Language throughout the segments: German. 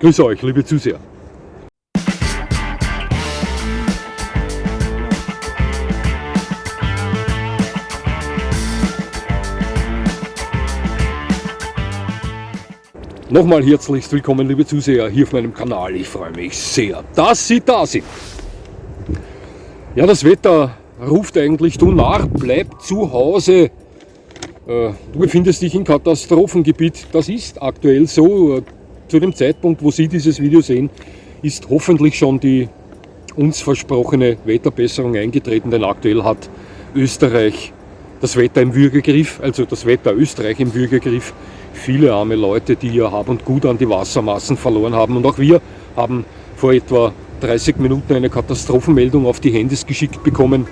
Grüße euch, liebe Zuseher. Nochmal herzlichst willkommen, liebe Zuseher, hier auf meinem Kanal. Ich freue mich sehr, dass Sie da sind. Ja, das Wetter ruft eigentlich, du Narr, bleib zu Hause. Du befindest dich im Katastrophengebiet. Das ist aktuell so. Zu dem Zeitpunkt, wo Sie dieses Video sehen, ist hoffentlich schon die uns versprochene Wetterbesserung eingetreten, denn aktuell hat Österreich das Wetter im Würgegriff, also das Wetter Österreich im Würgegriff. Viele arme Leute, die ihr Hab und Gut an die Wassermassen verloren haben. Und auch wir haben vor etwa 30 Minuten eine Katastrophenmeldung auf die Handys geschickt bekommen.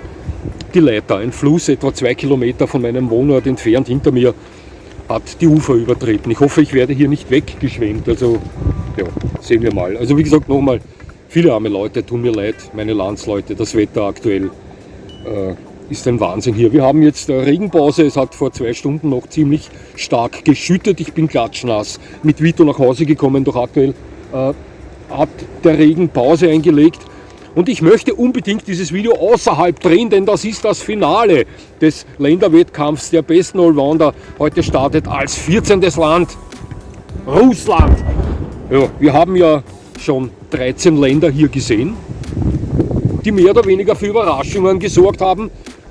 Die Leitha, ein Fluss etwa 2 Kilometer von meinem Wohnort entfernt hinter mir, hat die Ufer übertreten. Ich hoffe, ich werde hier nicht weggeschwemmt. Also, ja, sehen wir mal. Also wie gesagt, nochmal, viele arme Leute, tun mir leid, meine Landsleute. Das Wetter aktuell ist ein Wahnsinn hier. Wir haben jetzt Regenpause. Es hat vor 2 Stunden noch ziemlich stark geschüttet. Ich bin klatschnass mit Vito nach Hause gekommen, doch aktuell hat der Regen Pause eingelegt. Und ich möchte unbedingt dieses Video außerhalb drehen, denn das ist das Finale des Länderwettkampfs der besten Allrounder. Heute startet als 14. Land Russland. Ja, wir haben ja schon 13 Länder hier gesehen, die mehr oder weniger für Überraschungen gesorgt haben.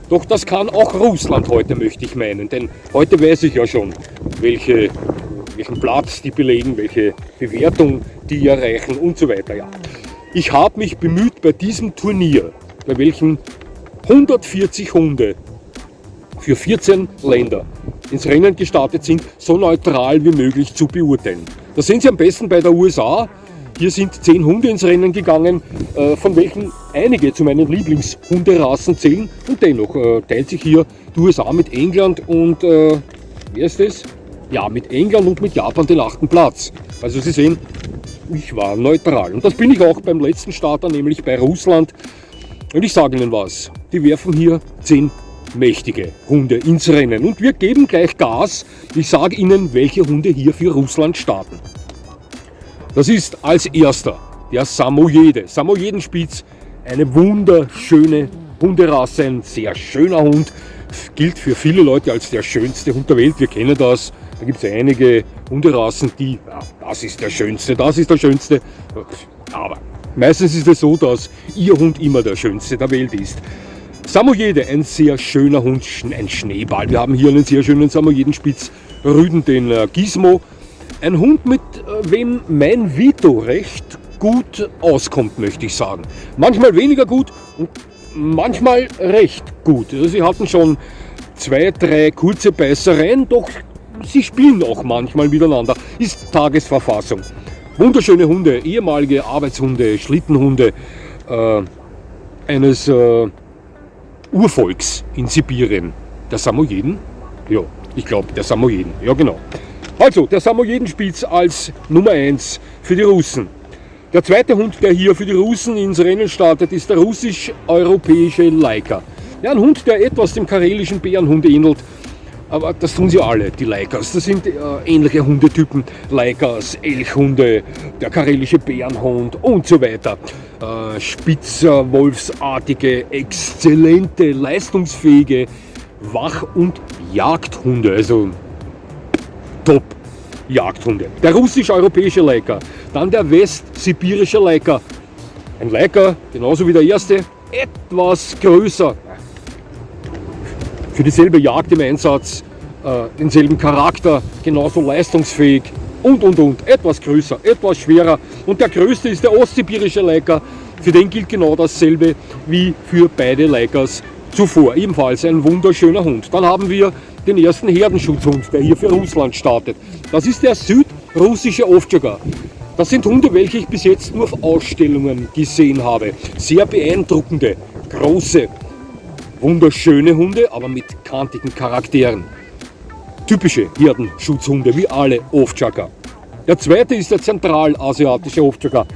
Doch das kann auch Russland heute, möchte ich meinen. Denn heute weiß ich ja schon, welchen Platz die belegen, welche Bewertung die erreichen und so weiter. Ja. Ich habe mich bemüht, bei diesem Turnier, bei welchem 140 Hunde für 14 Länder ins Rennen gestartet sind, so neutral wie möglich zu beurteilen. Das sehen Sie am besten bei der USA. Hier sind 10 Hunde ins Rennen gegangen, von welchen einige zu meinen Lieblingshunderassen zählen. Und dennoch teilt sich hier die USA mit England und, wie ist das? Ja, mit England und mit Japan den 8. Platz. Also Sie sehen, ich war neutral. Und das bin ich auch beim letzten Starter, nämlich bei Russland. Und ich sage Ihnen was, die werfen hier 10 mächtige Hunde ins Rennen. Und wir geben gleich Gas. Ich sage Ihnen, welche Hunde hier für Russland starten. Das ist als erster der Samoyede. Samoyedenspitz, eine wunderschöne Hunderasse, ein sehr schöner Hund. Gilt für viele Leute als der schönste Hund der Welt. Wir kennen das. Da gibt es einige Hunderassen, die, ja, das ist der schönste, das ist der schönste. Aber meistens ist es so, dass Ihr Hund immer der schönste der Welt ist. Samoyede, ein sehr schöner Hund, ein Schneeball. Wir haben hier einen sehr schönen Samoyedenspitz, Rüden, den Gizmo. Ein Hund, mit wem mein Vito recht gut auskommt, möchte ich sagen. Manchmal weniger gut und manchmal recht gut. Also sie hatten schon 2, 3 kurze Beißereien, doch sie spielen auch manchmal miteinander. Ist Tagesverfassung. Wunderschöne Hunde, ehemalige Arbeitshunde, Schlittenhunde eines Urvolks in Sibirien. Der Samoyeden? Ja, ich glaube, der Samoyeden. Ja, genau. Also, der Samoyedenspitz als Nummer 1 für die Russen. Der zweite Hund, der hier für die Russen ins Rennen startet, ist der russisch-europäische Laika. Ja, ein Hund, der etwas dem karelischen Bärenhund ähnelt, aber das tun sie alle, die Laikas. Das sind ähnliche Hundetypen, Laikas, Elchhunde, der karelische Bärenhund und so weiter. Spitzer, wolfsartige, exzellente, leistungsfähige Wach- und Jagdhunde, also top Jagdhunde. Der russisch-europäische Laika, dann der westsibirische Laika. Ein Laika, genauso wie der erste, etwas größer. Für dieselbe Jagd im Einsatz, denselben Charakter, genauso leistungsfähig und. Etwas größer, etwas schwerer. Und der größte ist der ostsibirische Laika. Für den gilt genau dasselbe wie für beide Laikas zuvor. Ebenfalls ein wunderschöner Hund. Dann haben wir den ersten Herdenschutzhund, der hier für Russland startet. Das ist der südrussische Ovtcharka. Das sind Hunde, welche ich bis jetzt nur auf Ausstellungen gesehen habe. Sehr beeindruckende, große, wunderschöne Hunde, aber mit kantigen Charakteren. Typische Herdenschutzhunde, wie alle Ovtcharka. Der zweite ist der zentralasiatische Ovtcharka,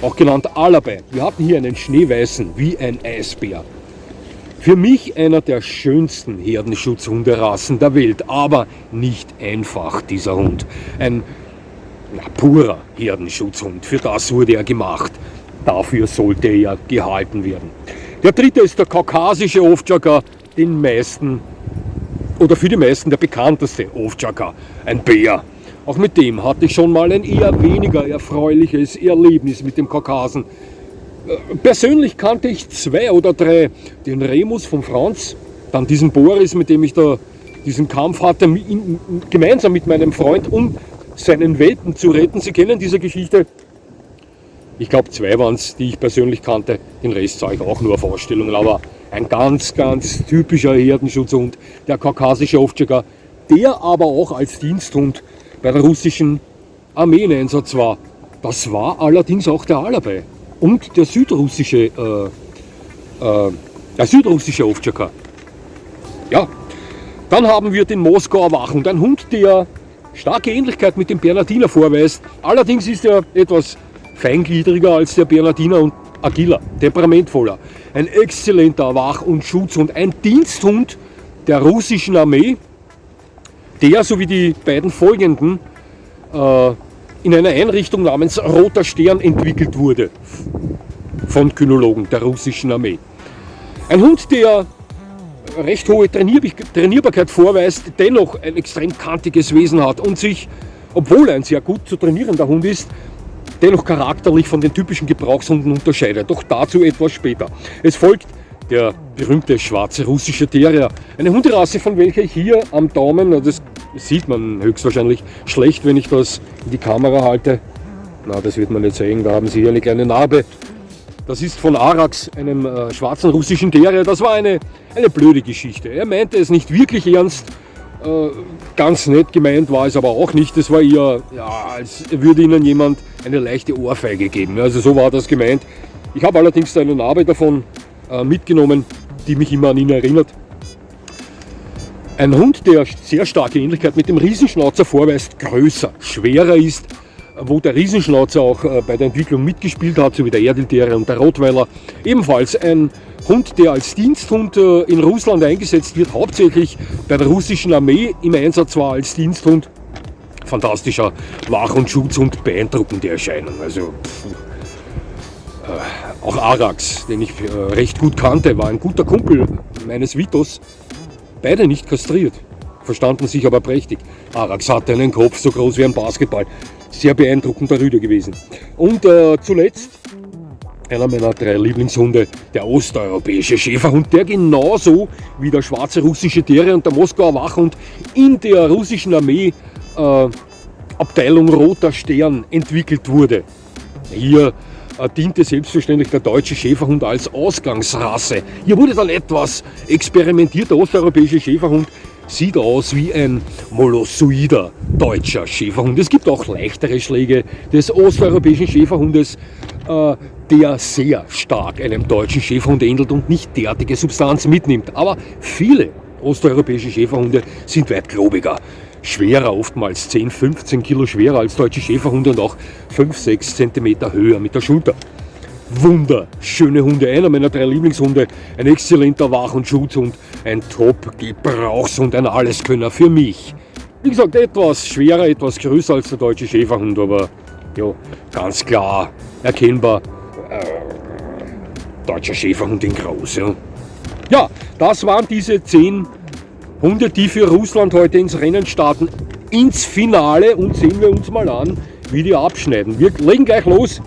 auch genannt Alabei. Wir hatten hier einen schneeweißen, wie ein Eisbär. Für mich einer der schönsten Herdenschutzhunderassen der Welt, aber nicht einfach dieser Hund. Ein purer Herdenschutzhund. Für das wurde er gemacht. Dafür sollte er gehalten werden. Der dritte ist der kaukasische Ovtcharka, den meisten oder für die meisten der bekannteste Ovtcharka, ein Bär. Auch mit dem hatte ich schon mal ein eher weniger erfreuliches Erlebnis mit dem Kaukasen. Persönlich kannte ich 2 oder 3, den Remus von Franz, dann diesen Boris, mit dem ich da diesen Kampf hatte, gemeinsam mit meinem Freund, um seinen Welpen zu retten. Sie kennen diese Geschichte. Ich glaube 2 waren es, die ich persönlich kannte. Den Rest sah ich auch nur Vorstellungen, aber ein ganz, ganz typischer Herdenschutzhund, der kaukasische Ovtcharka, der aber auch als Diensthund bei der russischen Armee in Einsatz war. Das war allerdings auch der Alabei und der südrussische Ovtcharka. Ja, dann haben wir den Moskauer Wachhund, ein Hund, der starke Ähnlichkeit mit dem Bernardiner vorweist. Allerdings ist er etwas feingliedriger als der Bernardiner und agiler, temperamentvoller. Ein exzellenter Wach- und Schutzhund, ein Diensthund der russischen Armee, der, so wie die beiden folgenden, in einer Einrichtung namens Roter Stern entwickelt wurde von Kynologen der russischen Armee. Ein Hund, der recht hohe Trainierbarkeit vorweist, dennoch ein extrem kantiges Wesen hat und sich, obwohl er ein sehr gut zu trainierender Hund ist, dennoch charakterlich von den typischen Gebrauchshunden unterscheidet. Doch dazu etwas später. Es folgt der berühmte schwarze russische Terrier, eine Hunderasse, von welcher ich hier am Daumen, das sieht man höchstwahrscheinlich schlecht, wenn ich das in die Kamera halte. Na, das wird man nicht sehen, da haben Sie hier eine kleine Narbe. Das ist von Arax, einem schwarzen russischen Terrier. Das war eine blöde Geschichte. Er meinte es nicht wirklich ernst. Ganz nett gemeint war es aber auch nicht. Es war eher, ja, als würde Ihnen jemand eine leichte Ohrfeige geben. Also so war das gemeint. Ich habe allerdings eine Narbe davon mitgenommen, die mich immer an ihn erinnert. Ein Hund, der sehr starke Ähnlichkeit mit dem Riesenschnauzer vorweist, größer, schwerer ist, wo der Riesenschnauzer auch bei der Entwicklung mitgespielt hat, so wie der Erdilterrier und der Rottweiler. Ebenfalls ein Hund, der als Diensthund in Russland eingesetzt wird, hauptsächlich bei der russischen Armee im Einsatz war als Diensthund. Fantastischer Wach- und Schutzhund, beeindruckende Erscheinung. Also auch Arax, den ich recht gut kannte, war ein guter Kumpel meines Vitos. Beide nicht kastriert, verstanden sich aber prächtig. Arax hatte einen Kopf so groß wie ein Basketball. Sehr beeindruckender Rüde gewesen. Und zuletzt einer meiner 3 Lieblingshunde, der osteuropäische Schäferhund, der genauso wie der schwarze russische Terrier und der Moskauer Wachhund in der russischen Armee Abteilung Roter Stern entwickelt wurde. Hier diente selbstverständlich der deutsche Schäferhund als Ausgangsrasse. Hier wurde dann etwas experimentiert. Der osteuropäische Schäferhund sieht aus wie ein molossoider deutscher Schäferhund. Es gibt auch leichtere Schläge des osteuropäischen Schäferhundes, der sehr stark einem deutschen Schäferhund ähnelt und nicht derartige Substanz mitnimmt. Aber viele osteuropäische Schäferhunde sind weit globiger. Schwerer, oftmals 10, 15 Kilo schwerer als deutsche Schäferhunde und auch 5, 6 Zentimeter höher mit der Schulter. Wunderschöne Hunde, einer meiner 3 Lieblingshunde, ein exzellenter Wach- und Schutzhund, ein Top-Gebrauchshund, ein Alleskönner für mich. Wie gesagt, etwas schwerer, etwas größer als der deutsche Schäferhund, aber ja, ganz klar erkennbar, deutscher Schäferhund in groß. Ja. Ja, das waren diese 10 Hunde, die für Russland heute ins Rennen starten, ins Finale, und sehen wir uns mal an, wie die abschneiden. Wir legen gleich los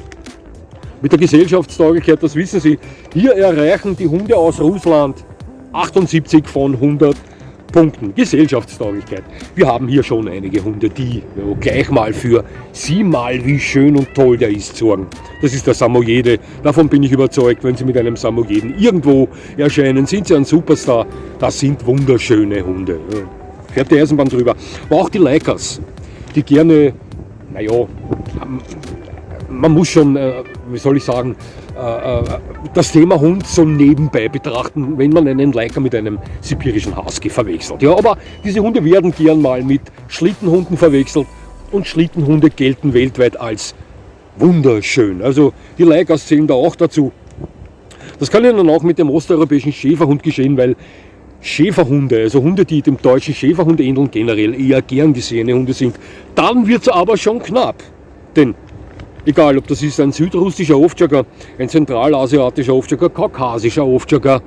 mit der Gesellschaftstauglichkeit, das wissen Sie. Hier erreichen die Hunde aus Russland 78 von 100 Punkten. Gesellschaftstauglichkeit. Wir haben hier schon einige Hunde, die gleich mal für sieh mal, wie schön und toll der ist, sorgen. Das ist der Samojede. Davon bin ich überzeugt, wenn Sie mit einem Samojeden irgendwo erscheinen, sind Sie ein Superstar. Das sind wunderschöne Hunde. Fährt die Eisenbahn drüber. Aber auch die Laikas, die gerne, naja, man muss schon, wie soll ich sagen, das Thema Hund so nebenbei betrachten, wenn man einen Laika mit einem sibirischen Husky verwechselt. Ja, aber diese Hunde werden gern mal mit Schlittenhunden verwechselt, und Schlittenhunde gelten weltweit als wunderschön. Also die Laikas zählen da auch dazu. Das kann Ihnen auch mit dem osteuropäischen Schäferhund geschehen, weil Schäferhunde, also Hunde, die dem deutschen Schäferhund ähneln, generell eher gern gesehene Hunde sind. Dann wird es aber schon knapp. Denn egal, ob das ist ein südrussischer Ovtjager, ein zentralasiatischer Ovtjager, kaukasischer Ovtjager,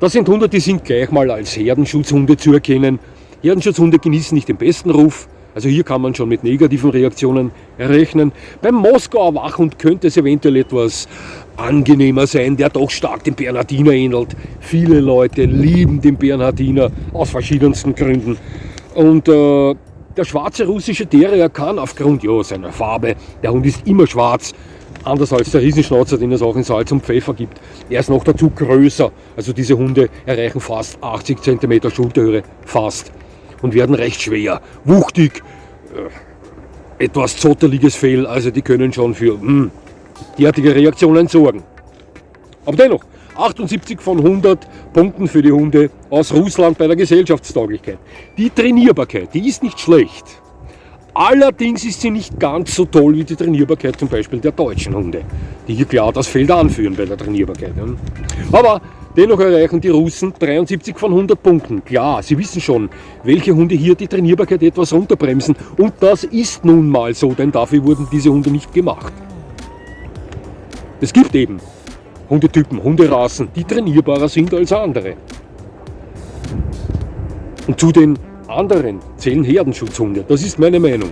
das sind Hunde, die sind gleich mal als Herdenschutzhunde zu erkennen. Herdenschutzhunde genießen nicht den besten Ruf, also hier kann man schon mit negativen Reaktionen rechnen. Beim Moskauer Wachhund könnte es eventuell etwas angenehmer sein, der doch stark dem Bernhardiner ähnelt. Viele Leute lieben den Bernhardiner aus verschiedensten Gründen. Und der schwarze russische Terrier kann aufgrund seiner Farbe, der Hund ist immer schwarz, anders als der Riesenschnauzer, den es auch in Salz und Pfeffer gibt. Er ist noch dazu größer, also diese Hunde erreichen fast 80 cm Schulterhöhe, fast. Und werden recht schwer, wuchtig, etwas zotteliges Fell, also die können schon für derartige Reaktionen sorgen. Aber dennoch, 78 von 100 Punkten für die Hunde aus Russland bei der Gesellschaftstauglichkeit. Die Trainierbarkeit, die ist nicht schlecht. Allerdings ist sie nicht ganz so toll wie die Trainierbarkeit zum Beispiel der deutschen Hunde, die hier klar das Feld anführen bei der Trainierbarkeit. Aber dennoch erreichen die Russen 73 von 100 Punkten. Klar, sie wissen schon, welche Hunde hier die Trainierbarkeit etwas runterbremsen. Und das ist nun mal so, denn dafür wurden diese Hunde nicht gemacht. Es gibt eben Hundetypen, Hunderassen, die trainierbarer sind als andere. Und zu den anderen zählen Herdenschutzhunde, das ist meine Meinung.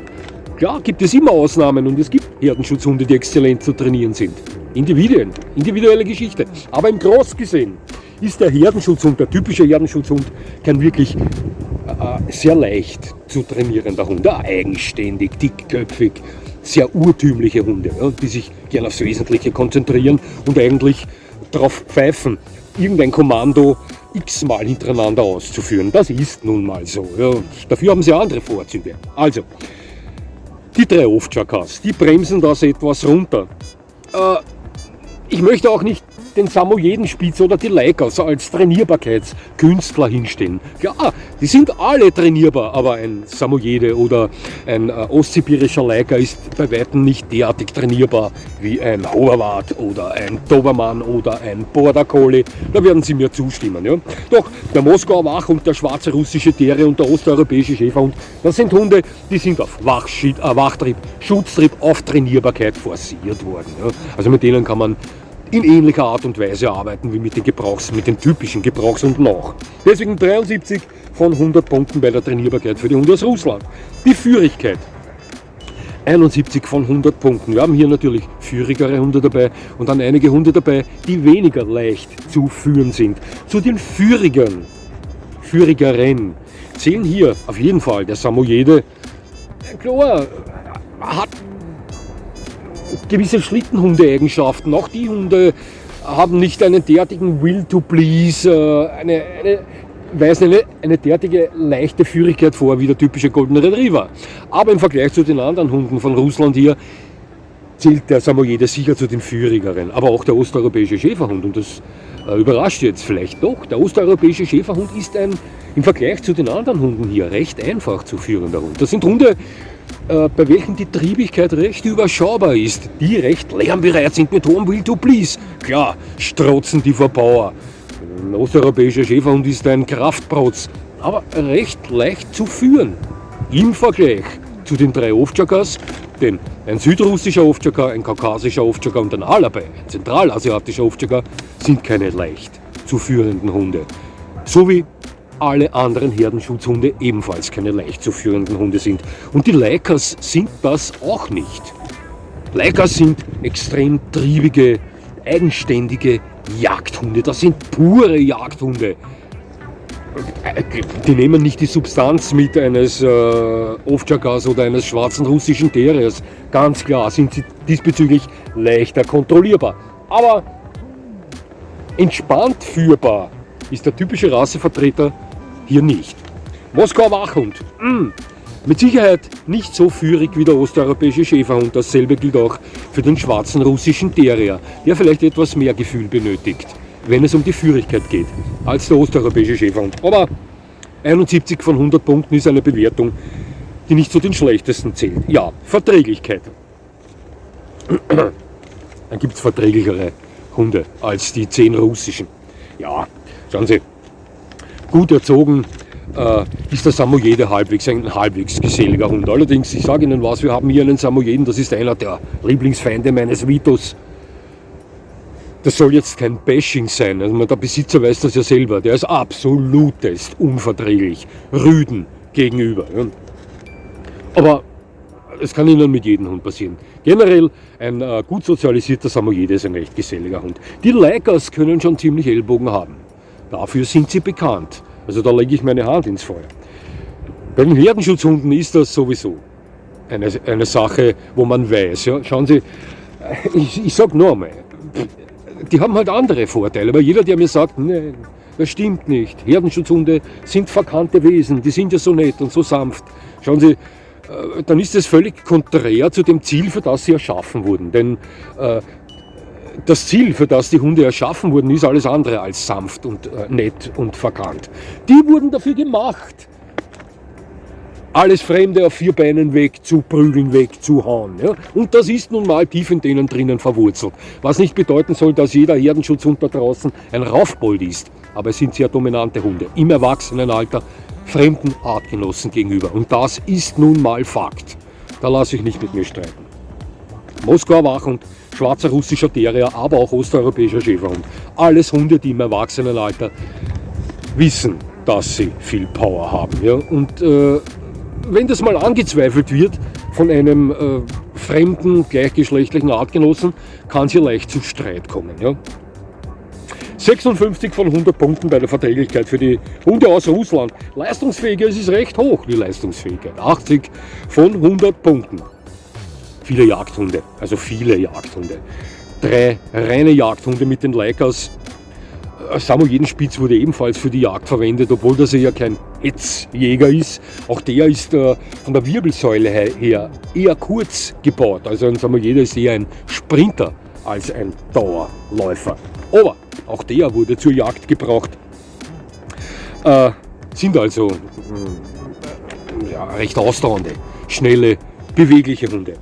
Klar gibt es immer Ausnahmen und es gibt Herdenschutzhunde, die exzellent zu trainieren sind. Individuen, individuelle Geschichte. Aber im Groß gesehen ist der Herdenschutzhund, der typische Herdenschutzhund, kein wirklich sehr leicht zu trainierender Hund. Eigenständig, dickköpfig, sehr urtümliche Hunde, die sich gerne aufs Wesentliche konzentrieren und eigentlich darauf pfeifen, irgendein Kommando x-mal hintereinander auszuführen. Das ist nun mal so. Dafür haben sie andere Vorzüge. Also, die 3 Ovtjakas, die bremsen das etwas runter. Ich möchte auch nicht den Samojedenspitz oder die Laikas als Trainierbarkeitskünstler hinstellen. Klar, die sind alle trainierbar, aber ein Samojede oder ein ostsibirischer Laika ist bei weitem nicht derartig trainierbar wie ein Hoverwart oder ein Dobermann oder ein Border Collie. Da werden Sie mir zustimmen. Ja? Doch der Moskauer Wachhund, der schwarze russische Terrier und der osteuropäische Schäferhund, das sind Hunde, die sind auf Wachtrieb, Schutztrieb, auf Trainierbarkeit forciert worden. Ja? Also mit denen kann man in ähnlicher Art und Weise arbeiten wie mit den typischen Gebrauchshunden auch. Deswegen 73 von 100 Punkten bei der Trainierbarkeit für die Hunde aus Russland. Die Führigkeit, 71 von 100 Punkten. Wir haben hier natürlich führigere Hunde dabei und dann einige Hunde dabei, die weniger leicht zu führen sind. Zu den führigeren zählen hier auf jeden Fall der Samojede. Klar, hat gewisse Schlittenhunde-Eigenschaften. Auch die Hunde haben nicht einen derartigen Will to Please, weisen eine derartige leichte Führigkeit vor wie der typische Golden Retriever. Aber im Vergleich zu den anderen Hunden von Russland hier zählt der Samojede sicher zu den führigeren. Aber auch der osteuropäische Schäferhund, und das überrascht jetzt vielleicht doch, der osteuropäische Schäferhund ist im Vergleich zu den anderen Hunden hier recht einfach zu führender Hund. Das sind Hunde, bei welchen die Triebigkeit recht überschaubar ist, die recht lernbereit sind mit hohem Will to Please. Klar, strotzen die Verbauer. Ein osteuropäischer Schäferhund ist ein Kraftprotz, aber recht leicht zu führen. Im Vergleich zu den 3 Ovtjakas, denn ein südrussischer Ovtjaka, ein kaukasischer Ovtjaka und ein Alabei, ein zentralasiatischer Ovtjaka, sind keine leicht zu führenden Hunde. So wie alle anderen Herdenschutzhunde ebenfalls keine leicht zu führenden Hunde sind. Und die Laikas sind das auch nicht. Laikas sind extrem triebige, eigenständige Jagdhunde. Das sind pure Jagdhunde. Die nehmen nicht die Substanz mit eines Ovtjakas oder eines schwarzen russischen Terriers. Ganz klar sind sie diesbezüglich leichter kontrollierbar. Aber entspannt führbar ist der typische Rassevertreter hier nicht. Moskauer Wachhund, mit Sicherheit nicht so führig wie der osteuropäische Schäferhund. Dasselbe gilt auch für den schwarzen russischen Terrier, der vielleicht etwas mehr Gefühl benötigt, wenn es um die Führigkeit geht, als der osteuropäische Schäferhund. Aber 71 von 100 Punkten ist eine Bewertung, die nicht zu den schlechtesten zählt. Ja, Verträglichkeit. Dann gibt es verträglichere Hunde als die 10 russischen. Ja, schauen Sie, gut erzogen, ist der Samoyede ein halbwegs geselliger Hund. Allerdings, ich sage Ihnen was, wir haben hier einen Samoyeden, das ist einer der Lieblingsfeinde meines Vitos. Das soll jetzt kein Bashing sein, also der Besitzer weiß das ja selber, der ist absolutest unverträglich, Rüden gegenüber. Ja. Aber es kann Ihnen mit jedem Hund passieren. Generell ein gut sozialisierter Samoyede ist ein recht geselliger Hund. Die Leicas können schon ziemlich Ellbogen haben. Dafür sind sie bekannt. Also da lege ich meine Hand ins Feuer. Bei den Herdenschutzhunden ist das sowieso eine Sache, wo man weiß. Ja. Schauen Sie, ich sage nur einmal, die haben halt andere Vorteile. Aber jeder, der mir sagt, nein, das stimmt nicht. Herdenschutzhunde sind verkannte Wesen, die sind ja so nett und so sanft. Schauen Sie, dann ist es völlig konträr zu dem Ziel, für das sie erschaffen wurden. Denn das Ziel, für das die Hunde erschaffen wurden, ist alles andere als sanft und nett und verkannt. Die wurden dafür gemacht, alles Fremde auf 4 Beinen wegzuprügeln, wegzuhauen. Ja? Und das ist nun mal tief in denen drinnen verwurzelt. Was nicht bedeuten soll, dass jeder Herdenschutzhund da draußen ein Raufbold ist. Aber es sind sehr dominante Hunde, im Erwachsenenalter, fremden Artgenossen gegenüber. Und das ist nun mal Fakt. Da lasse ich nicht mit mir streiten. Moskauer Wachhund, schwarzer russischer Terrier, aber auch osteuropäischer Schäferhund. Alles Hunde, die im Erwachsenenalter wissen, dass sie viel Power haben. Ja? Und wenn das mal angezweifelt wird von einem fremden, gleichgeschlechtlichen Artgenossen, kann es hier leicht zu Streit kommen. Ja? 56 von 100 Punkten bei der Verträglichkeit für die Hunde aus Russland. Leistungsfähiger, es ist recht hoch, die Leistungsfähigkeit. 80 von 100 Punkten. Viele Jagdhunde, also viele Jagdhunde. 3 reine Jagdhunde mit den Leicas. Samoyedenspitz wurde ebenfalls für die Jagd verwendet, obwohl das ja kein Hetzjäger ist. Auch der ist von der Wirbelsäule her eher kurz gebaut. Also ein Samoyede ist eher ein Sprinter als ein Dauerläufer. Aber auch der wurde zur Jagd gebraucht. Sind also recht ausdauernde, schnelle, bewegliche Hunde.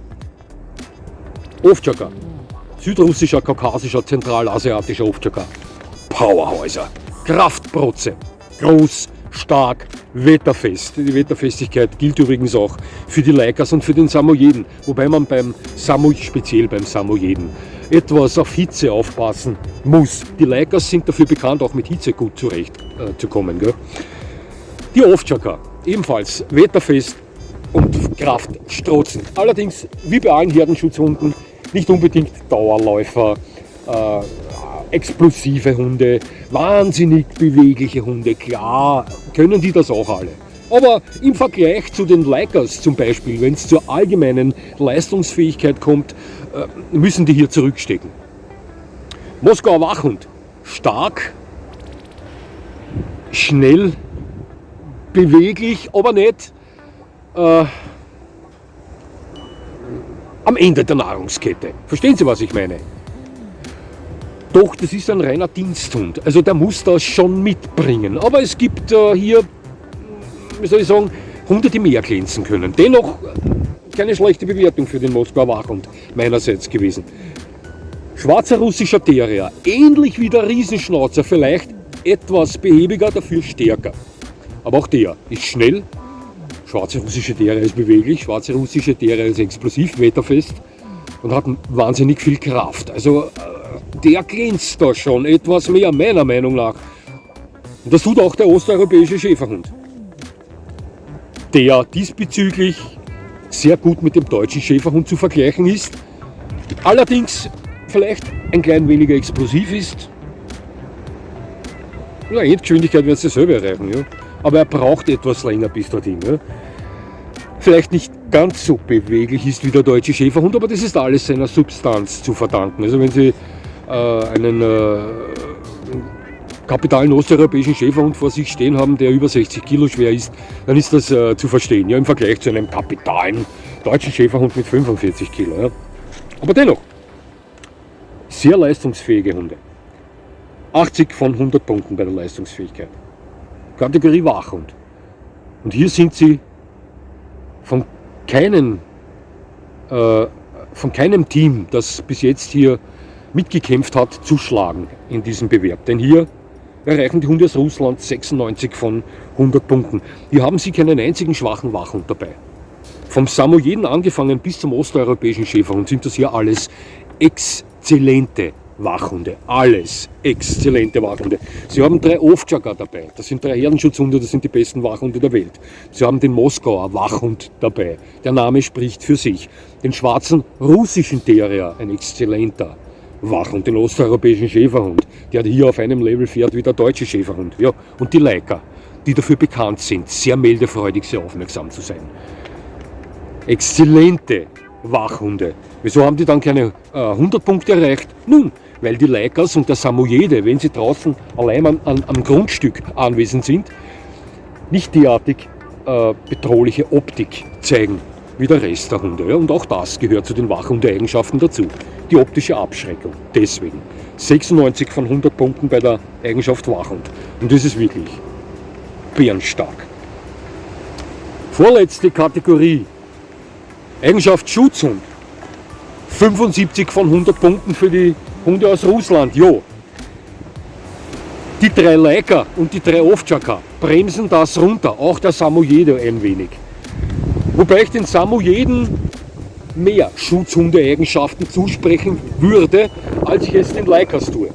Ovtschaka, südrussischer, kaukasischer, zentralasiatischer Ovtschaka. Powerhäuser, Kraftprotze, groß, stark, wetterfest. Die Wetterfestigkeit gilt übrigens auch für die Leicas und für den Samoyeden, wobei man speziell beim Samoyeden, etwas auf Hitze aufpassen muss. Die Leicas sind dafür bekannt, auch mit Hitze gut zurechtzukommen. Die Ovtschaka, ebenfalls wetterfest und kraftstrotzend. Allerdings, wie bei allen Herdenschutzhunden, nicht unbedingt Dauerläufer, explosive Hunde, wahnsinnig bewegliche Hunde, klar, können die das auch alle. Aber im Vergleich zu den Leicas zum Beispiel, wenn es zur allgemeinen Leistungsfähigkeit kommt, müssen die hier zurückstecken. Moskauer Wachhund, stark, schnell, beweglich, aber nicht am Ende der Nahrungskette. Verstehen Sie, was ich meine? Doch, das ist ein reiner Diensthund. Also der muss das schon mitbringen. Aber es gibt hier, wie soll ich sagen, Hunde, die mehr glänzen können. Dennoch keine schlechte Bewertung für den Moskauer Wachhund meinerseits gewesen. Schwarzer russischer Terrier, ähnlich wie der Riesenschnauzer, vielleicht etwas behäbiger, dafür stärker. Aber auch der ist schnell. Schwarze russische Terrier ist beweglich, schwarze russische Terrier ist explosiv, wetterfest und hat wahnsinnig viel Kraft. Also der glänzt da schon etwas mehr, meiner Meinung nach. Und das tut auch der osteuropäische Schäferhund, der diesbezüglich sehr gut mit dem deutschen Schäferhund zu vergleichen ist, allerdings vielleicht ein klein weniger explosiv ist. Ja, Endgeschwindigkeit wird es selber erreichen, ja. Aber er braucht etwas länger bis dorthin. Ja. Vielleicht nicht ganz so beweglich ist wie der deutsche Schäferhund, aber das ist alles seiner Substanz zu verdanken. Also wenn Sie einen kapitalen osteuropäischen Schäferhund vor sich stehen haben, der über 60 Kilo schwer ist, dann ist das zu verstehen, ja, im Vergleich zu einem kapitalen deutschen Schäferhund mit 45 Kilo. Ja. Aber dennoch, sehr leistungsfähige Hunde. 80 von 100 Punkten bei der Leistungsfähigkeit. Kategorie Wachhund. Und hier sind sie von keinem Team, das bis jetzt hier mitgekämpft hat, zu schlagen in diesem Bewerb. Denn hier erreichen die Hunde aus Russland 96 von 100 Punkten. Die haben sie keinen einzigen schwachen Wachhund dabei. Vom Samoyeden angefangen bis zum osteuropäischen Schäferhund sind das hier alles exzellente Wachhunde. Alles exzellente Wachhunde. Sie haben 3 Ovtcharka dabei. Das sind 3 Herdenschutzhunde, das sind die besten Wachhunde der Welt. Sie haben den Moskauer Wachhund dabei. Der Name spricht für sich. Den schwarzen russischen Terrier, ein exzellenter Wachhund. Den osteuropäischen Schäferhund, der hier auf einem Level fährt wie der deutsche Schäferhund. Ja, und die Leica, die dafür bekannt sind, sehr meldefreudig, sehr aufmerksam zu sein. Exzellente Wachhunde. Wieso haben die dann keine 100 Punkte erreicht? Nun, weil die Leicas und der Samoyede, wenn sie draußen allein am Grundstück anwesend sind, nicht derartig bedrohliche Optik zeigen wie der Rest der Hunde. Ja, und auch das gehört zu den Wachhunde-Eigenschaften dazu. Die optische Abschreckung. Deswegen 96 von 100 Punkten bei der Eigenschaft Wachhund. Und das ist wirklich bärenstark. Vorletzte Kategorie. Eigenschaft Schutzhund. 75 von 100 Punkten für die Hunde aus Russland. Jo. Die 3 Leica und die 3 Ovtcharka bremsen das runter. Auch der Samoyede ein wenig. Wobei ich den Samoyeden mehr Schutzhunde-Eigenschaften zusprechen würde, als ich es den Leicas tue.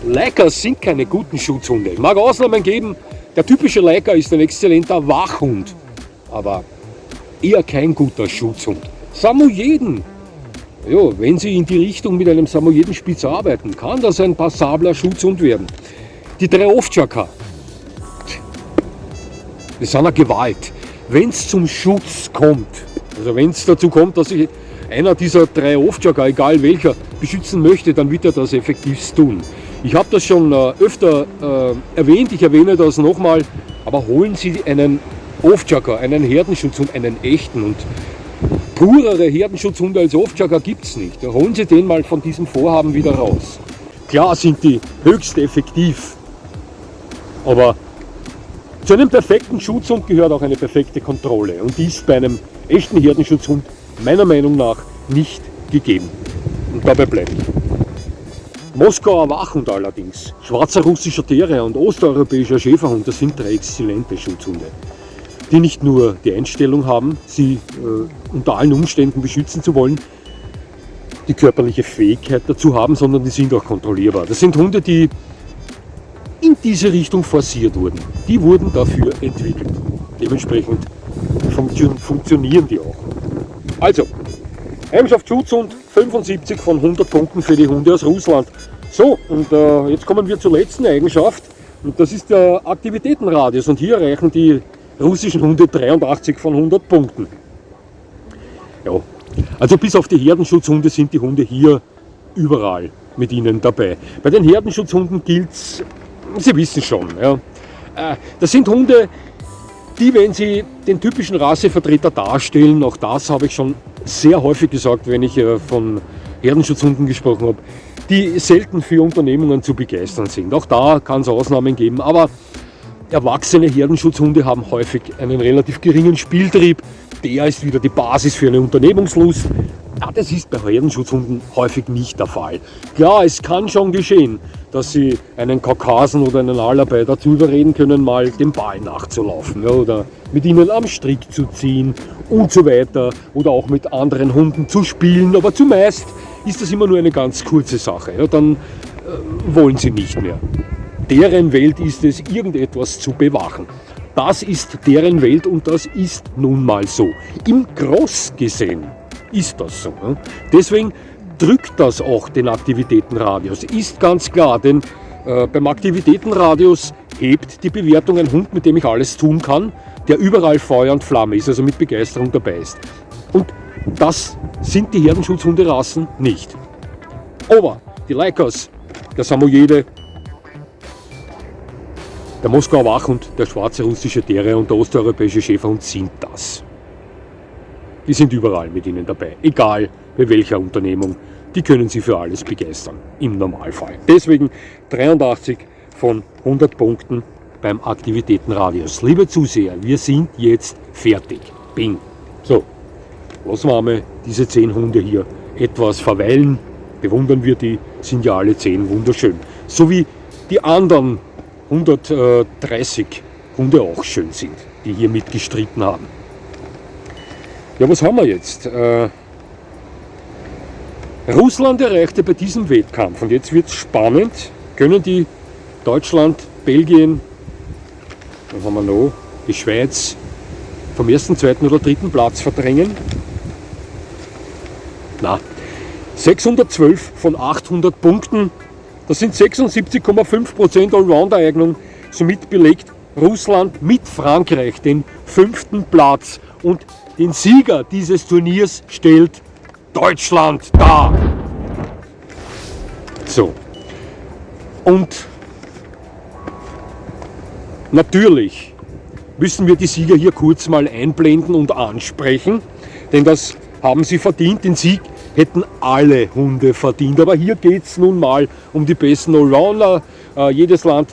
Leicas sind keine guten Schutzhunde. Es mag Ausnahmen geben. Der typische Leica ist ein exzellenter Wachhund, aber eher kein guter Schutzhund. Samoyeden, ja, wenn Sie in die Richtung mit einem Samoyedenspitz arbeiten, kann das ein passabler Schutzhund werden. Die 3 Ovtcharka, das ist eine Gewalt. Wenn es zum Schutz kommt, also wenn es dazu kommt, dass sich einer dieser 3 Ovtcharka, egal welcher, beschützen möchte, dann wird er das effektiv tun. Ich habe das schon öfter erwähnt, ich erwähne das nochmal, aber holen Sie einen Ovtcharka, einen Herdenschutzhund, einen echten, und purere Herdenschutzhunde als Ovtcharka gibt es nicht. Holen Sie den mal von diesem Vorhaben wieder raus. Klar sind die höchst effektiv, aber zu einem perfekten Schutzhund gehört auch eine perfekte Kontrolle, und die ist bei einem echten Herdenschutzhund meiner Meinung nach nicht gegeben. Und dabei bleibt. Moskauer Wachhund allerdings, schwarzer russischer Terrier und osteuropäischer Schäferhund, das sind 3 exzellente Schutzhunde, die nicht nur die Einstellung haben, sie unter allen Umständen beschützen zu wollen, die körperliche Fähigkeit dazu haben, sondern die sind auch kontrollierbar. Das sind Hunde, die in diese Richtung forciert wurden. Die wurden dafür entwickelt. Dementsprechend funktionieren die auch. Also, Eigenschaft Schutzhund, 75 von 100 Punkten für die Hunde aus Russland. So, und jetzt kommen wir zur letzten Eigenschaft, und das ist der Aktivitätenradius, und hier erreichen die russischen Hunde 83 von 100 Punkten. Ja, also bis auf die Herdenschutzhunde sind die Hunde hier überall mit ihnen dabei. Bei den Herdenschutzhunden gilt es, Sie wissen schon, ja, das sind Hunde, die, wenn sie den typischen Rassevertreter darstellen, auch das habe ich schon sehr häufig gesagt, wenn ich von Herdenschutzhunden gesprochen habe, die selten für Unternehmungen zu begeistern sind. Auch da kann es Ausnahmen geben, aber erwachsene Herdenschutzhunde haben häufig einen relativ geringen Spieltrieb. Der ist wieder die Basis für eine Unternehmungslust. Ja, das ist bei Herdenschutzhunden häufig nicht der Fall. Klar, es kann schon geschehen, dass Sie einen Kaukasen oder einen Alabay dazu überreden können, mal dem Ball nachzulaufen, ja, oder mit ihnen am Strick zu ziehen und so weiter, oder auch mit anderen Hunden zu spielen. Aber zumeist ist das immer nur eine ganz kurze Sache. Ja, dann wollen Sie nicht mehr. Deren Welt ist es, irgendetwas zu bewachen. Das ist deren Welt, und das ist nun mal so. Im Groß gesehen ist das so. Ne? Deswegen drückt das auch den Aktivitätenradius. Ist ganz klar, denn beim Aktivitätenradius hebt die Bewertung ein Hund, mit dem ich alles tun kann, der überall Feuer und Flamme ist, also mit Begeisterung dabei ist. Und das sind die Herdenschutzhunderassen nicht. Aber die Leicas, der Samoyede, der Moskauer Wachhund, der schwarze russische Terrier und der osteuropäische Schäferhund sind das. Die sind überall mit ihnen dabei, egal bei welcher Unternehmung. Die können Sie für alles begeistern, im Normalfall. Deswegen 83 von 100 Punkten beim Aktivitätenradius. Liebe Zuseher, wir sind jetzt fertig. Bing. So, lassen wir einmal diese 10 Hunde hier etwas verweilen. Bewundern wir die, sind ja alle 10 wunderschön. So wie die anderen 130 Hunde auch schön sind, die hier mitgestritten haben. Ja, was haben wir jetzt? Russland erreichte bei diesem Wettkampf, und jetzt wird es spannend, können die Deutschland, Belgien, was haben wir noch, die Schweiz vom ersten, zweiten oder dritten Platz verdrängen? Na, 612 von 800 Punkten, das sind 76,5% Allround-Eignung, somit belegt Russland mit Frankreich den 5. Platz und den Sieger dieses Turniers stellt Deutschland dar. So. Und natürlich müssen wir die Sieger hier kurz mal einblenden und ansprechen, denn das haben sie verdient. Den Sieg hätten alle Hunde verdient. Aber hier geht es nun mal um die besten Allrounder. Jedes Land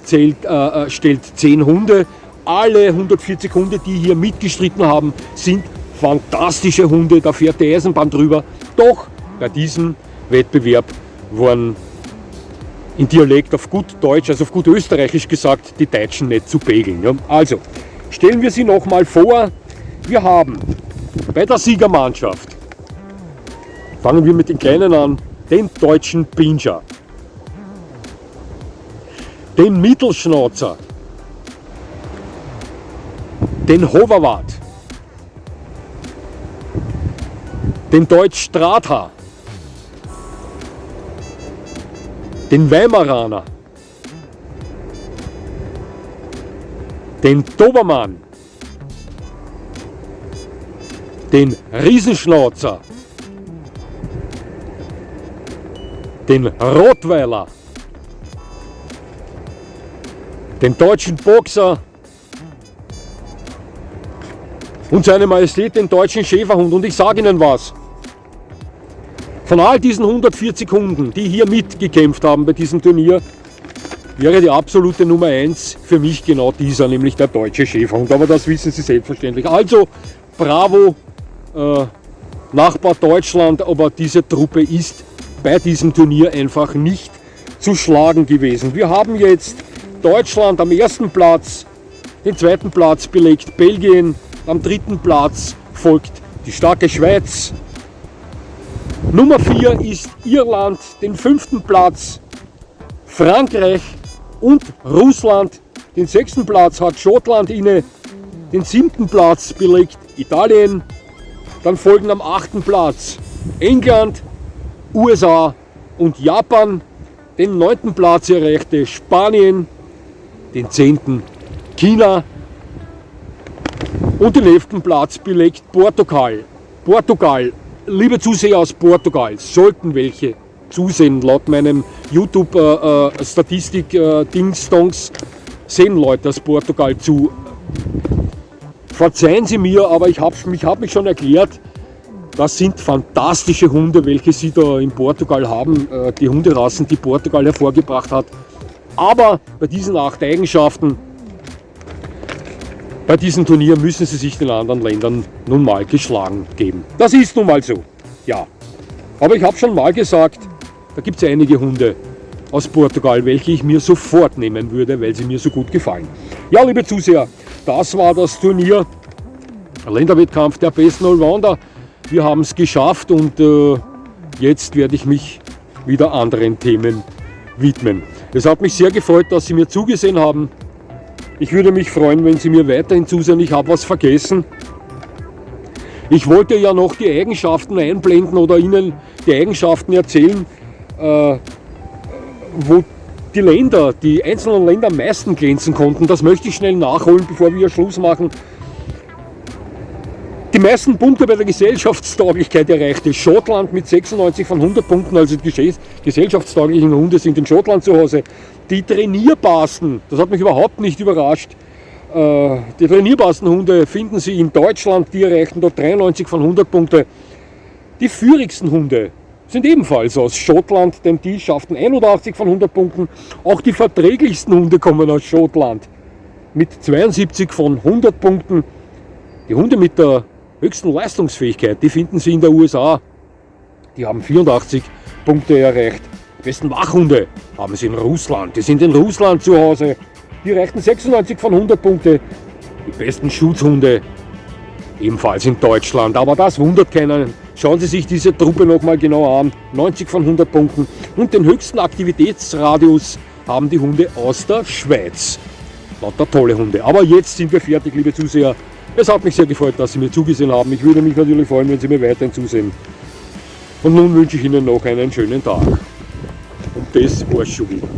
stellt 10 Hunde. Alle 140 Hunde, die hier mitgestritten haben, sind fantastische Hunde. Da fährt die Eisenbahn drüber. Doch bei diesem Wettbewerb waren in Dialekt auf gut Deutsch, also auf gut Österreichisch gesagt, die Deutschen nicht zu pegeln. Ja? Also, stellen wir sie nochmal vor. Wir haben bei der Siegermannschaft, fangen wir mit den Kleinen an, den deutschen Pinscher, den Mittelschnauzer, den Hoverwart, den Deutsch Stratha, den Weimaraner, den Dobermann, den Riesenschnauzer, den Rottweiler, den deutschen Boxer und seine Majestät den deutschen Schäferhund. Und ich sage Ihnen was, von all diesen 140 Hunden, die hier mitgekämpft haben bei diesem Turnier, wäre die absolute Nummer 1 für mich genau dieser, nämlich der deutsche Schäferhund. Aber das wissen Sie selbstverständlich. Also bravo, Nachbar Deutschland, aber diese Truppe ist bei diesem Turnier einfach nicht zu schlagen gewesen. Wir haben jetzt Deutschland am 1. Platz, den 2. Platz belegt Belgien, am 3. Platz folgt die starke Schweiz. Nummer 4 ist Irland, den 5. Platz Frankreich und Russland. Den 6. Platz hat Schottland inne, den 7. Platz belegt Italien. Dann folgen am 8. Platz England, USA und Japan. Den 9. Platz erreichte Spanien, den 10. China und den 11. Platz belegt Portugal. Liebe Zuseher aus Portugal, sollten welche zusehen, laut meinem YouTube-Statistik-Dingstongs sehen Leute aus Portugal zu. Verzeihen Sie mir, aber ich habe mich schon erklärt, das sind fantastische Hunde, welche Sie da in Portugal haben, die Hunderassen, die Portugal hervorgebracht hat. Aber bei diesen 8 Eigenschaften, bei diesem Turnier müssen Sie sich den anderen Ländern nun mal geschlagen geben. Das ist nun mal so, ja. Aber ich habe schon mal gesagt, da gibt es einige Hunde aus Portugal, welche ich mir sofort nehmen würde, weil sie mir so gut gefallen. Ja, liebe Zuseher, das war das Turnier, Länderwettkampf der besten Allrounder. Wir haben es geschafft und jetzt werde ich mich wieder anderen Themen widmen. Es hat mich sehr gefreut, dass Sie mir zugesehen haben. Ich würde mich freuen, wenn Sie mir weiterhin zusehen. Ich habe was vergessen. Ich wollte ja noch die Eigenschaften einblenden oder Ihnen die Eigenschaften erzählen, wo die Länder, die einzelnen Länder am meisten glänzen konnten. Das möchte ich schnell nachholen, bevor wir Schluss machen. Die meisten Punkte bei der Gesellschaftstauglichkeit erreichte Schottland mit 96 von 100 Punkten, also die gesellschaftstauglichen Hunde sind in Schottland zu Hause. Die trainierbarsten, das hat mich überhaupt nicht überrascht, die trainierbarsten Hunde finden Sie in Deutschland, die erreichten dort 93 von 100 Punkte. Die führigsten Hunde sind ebenfalls aus Schottland, denn die schafften 81 von 100 Punkten. Auch die verträglichsten Hunde kommen aus Schottland mit 72 von 100 Punkten. Die Hunde mit der höchsten Leistungsfähigkeit, die finden Sie in der USA. Die haben 84 Punkte erreicht. besten Wachhunde haben sie in Russland. Die sind in Russland zu Hause. Die erreichten 96 von 100 Punkte. Die besten Schutzhunde ebenfalls in Deutschland. Aber das wundert keinen. Schauen Sie sich diese Truppe nochmal genau an. 90 von 100 Punkten. Und den höchsten Aktivitätsradius haben die Hunde aus der Schweiz. Lauter tolle Hunde. Aber jetzt sind wir fertig, liebe Zuseher. Es hat mich sehr gefreut, dass Sie mir zugesehen haben. Ich würde mich natürlich freuen, wenn Sie mir weiterhin zusehen. Und nun wünsche ich Ihnen noch einen schönen Tag. Und das war's schon wieder.